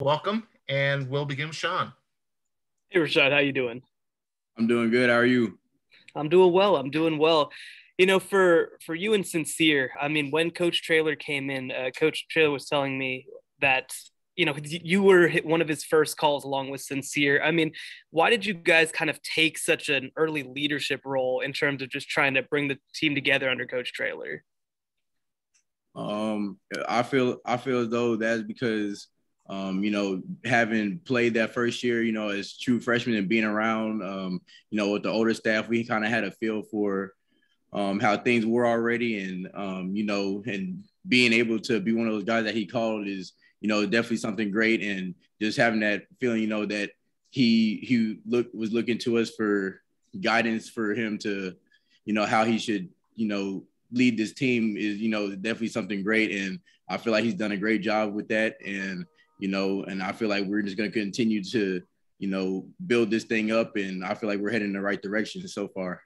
Welcome, and we'll begin with Sean. Hey Rashad, how you doing? I'm doing good. How are you? I'm doing well. I'm doing well. For you and Sincere, I mean, when Coach Traylor came in, Coach Traylor was telling me that you were one of his first calls along with Sincere. I mean, why did you guys kind of take such an early leadership role in terms of just trying to bring the team together under Coach Traylor? I feel as though that's because having played that first year, as true freshmen and being around, with the older staff, we kind of had a feel for how things were already, and and being able to be one of those guys that he called is, definitely something great, and just having that feeling, that was looking to us for guidance for him to, how he should, lead this team is, definitely something great. And I feel like he's done a great job with that. And, and I feel like we're just going to continue to, build this thing up. And I feel like we're heading in the right direction so far.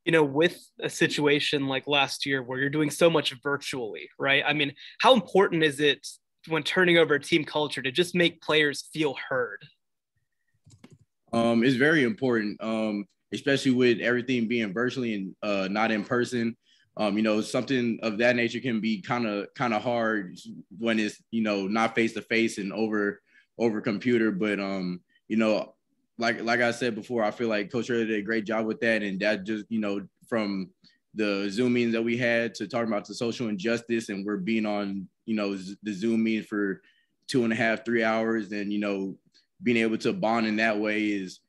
With a situation like last year where you're doing so much virtually, right? I mean, how important is it when turning over a team culture to just make players feel heard? It's very important, especially with everything being virtually and not in person. Something of that nature can be kind of hard when it's, not face to face and over computer. But like I said before, I feel like Coach Ray did a great job with that, and that just, from the Zoom meetings that we had to talking about the social injustice, and we're being on, the Zoom meeting for 2.5, 3 hours, and being able to bond in that way is,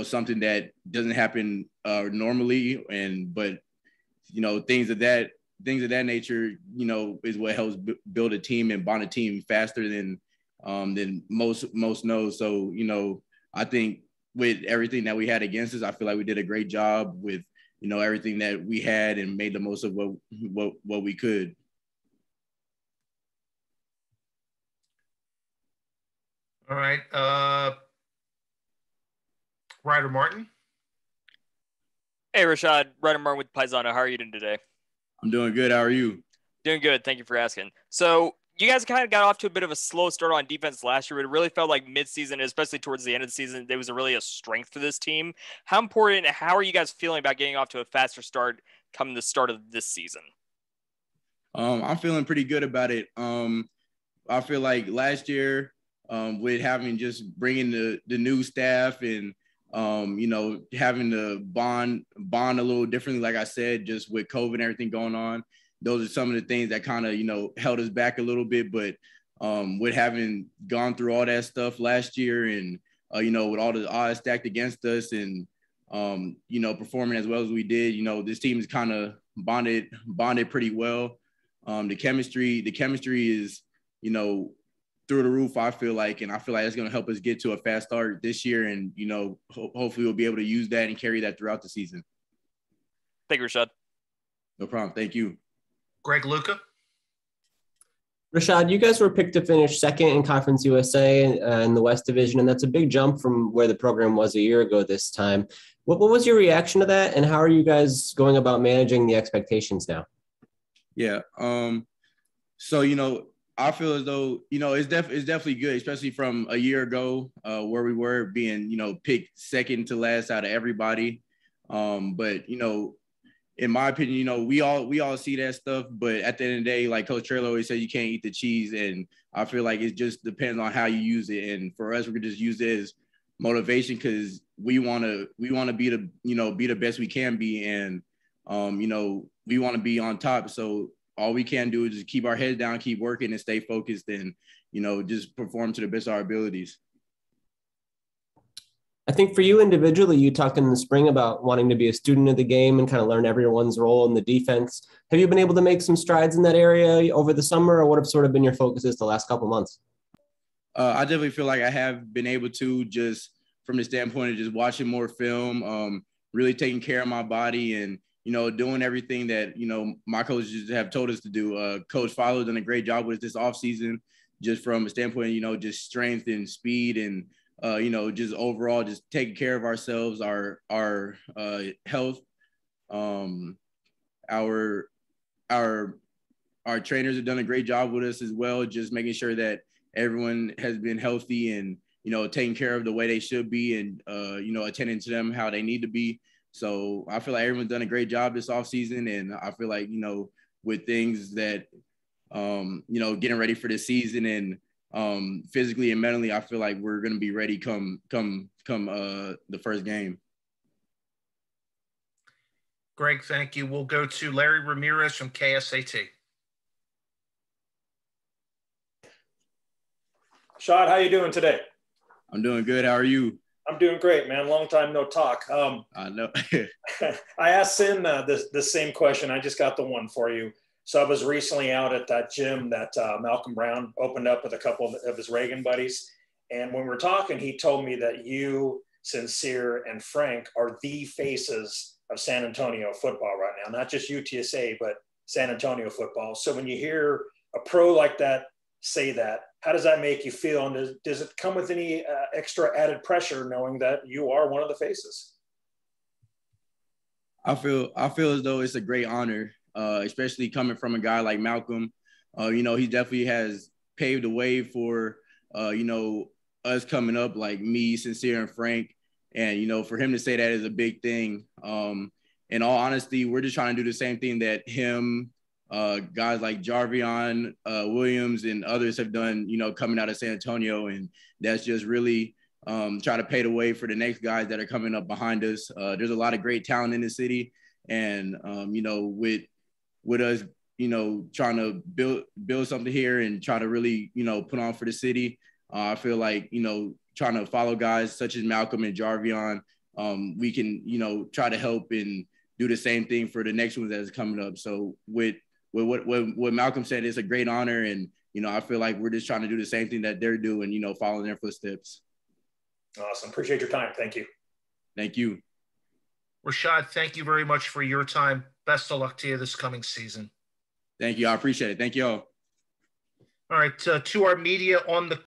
something that doesn't happen normally, but things of that nature, is what helps build a team and bond a team faster than most know. So, I think with everything that we had against us, I feel like we did a great job with, everything that we had and made the most of what we could. All right. Ryder Martin. Hey, Rashad. Ryder Martin with Pizzano. How are you doing today? I'm doing good. How are you? Doing good. Thank you for asking. So you guys kind of got off to a bit of a slow start on defense last year, but it really felt like midseason, especially towards the end of the season, there was really a strength for this team. How are you guys feeling about getting off to a faster start coming the start of this season? I'm feeling pretty good about it. I feel like last year, with having just bringing the new staff and having to bond a little differently, like I said, just with COVID and everything going on, those are some of the things that kind of, held us back a little bit. But with having gone through all that stuff last year and, with all the odds stacked against us and, performing as well as we did, this team is kind of bonded pretty well. The chemistry is, through the roof, I feel like, and I feel like it's going to help us get to a fast start this year. And, hopefully we'll be able to use that and carry that throughout the season. Thank you, Rashad. No problem. Thank you. Greg Luca. Rashad, you guys were picked to finish second in Conference USA in the West Division, and that's a big jump from where the program was a year ago this time. What was your reaction to that, and how are you guys going about managing the expectations now? Yeah. So, I feel as though, it's definitely good, especially from a year ago where we were being, picked second to last out of everybody. But, in my opinion, we all see that stuff, but at the end of the day, like Coach Traylor always said, you can't eat the cheese. And I feel like it just depends on how you use it. And for us, we could just use it as motivation because we want to be the best we can be. And, we want to be on top. So all we can do is just keep our heads down, keep working and stay focused and, just perform to the best of our abilities. I think for you individually, you talked in the spring about wanting to be a student of the game and kind of learn everyone's role in the defense. Have you been able to make some strides in that area over the summer, or what have sort of been your focuses the last couple of months? I definitely feel like I have been able to, just from the standpoint of just watching more film, really taking care of my body and, doing everything that, my coaches have told us to do. Coach Fowler done a great job with this offseason, just from a standpoint, just strength and speed and, just overall, just taking care of ourselves, our health. Our trainers have done a great job with us as well, just making sure that everyone has been healthy and, you know, taking care of the way they should be and, you know, attending to them how they need to be. So I feel like everyone's done a great job this offseason. And I feel like, you know, with things that, you know, getting ready for the season and physically and mentally, I feel like we're going to be ready come the first game. Greg, thank you. We'll go to Larry Ramirez from KSAT. Shad, how you doing today? I'm doing good. How are you? I'm doing great, man. Long time no talk. I know. I asked Sin the same question. I just got the one for you. So I was recently out at that gym that Malcolm Brown opened up with a couple of his Reagan buddies. And when we were talking, he told me that you, Sincere, and Frank are the faces of San Antonio football right now. Not just UTSA, but San Antonio football. So when you hear a pro like that say that, how does that make you feel? And does it come with any extra added pressure knowing that you are one of the faces? I feel as though it's a great honor, especially coming from a guy like Malcolm. You know, he definitely has paved the way for, you know, us coming up, like me, Sincere, and Frank. And, you know, for him to say that is a big thing. In all honesty, we're just trying to do the same thing that him, guys like Jarvion Williams and others have done, you know, coming out of San Antonio. And that's just really try to pave the way for the next guys that are coming up behind us. There's a lot of great talent in the city. And, you know, with us, you know, trying to build something here and try to really, you know, put on for the city, I feel like, you know, trying to follow guys such as Malcolm and Jarvion, we can, you know, try to help and do the same thing for the next ones that's coming up. So with what Malcolm said, it's a great honor. And, you know, I feel like we're just trying to do the same thing that they're doing, you know, following their footsteps. Awesome. Appreciate your time. Thank you. Thank you. Rashad, thank you very much for your time. Best of luck to you this coming season. Thank you. I appreciate it. Thank you all. All right. To our media on the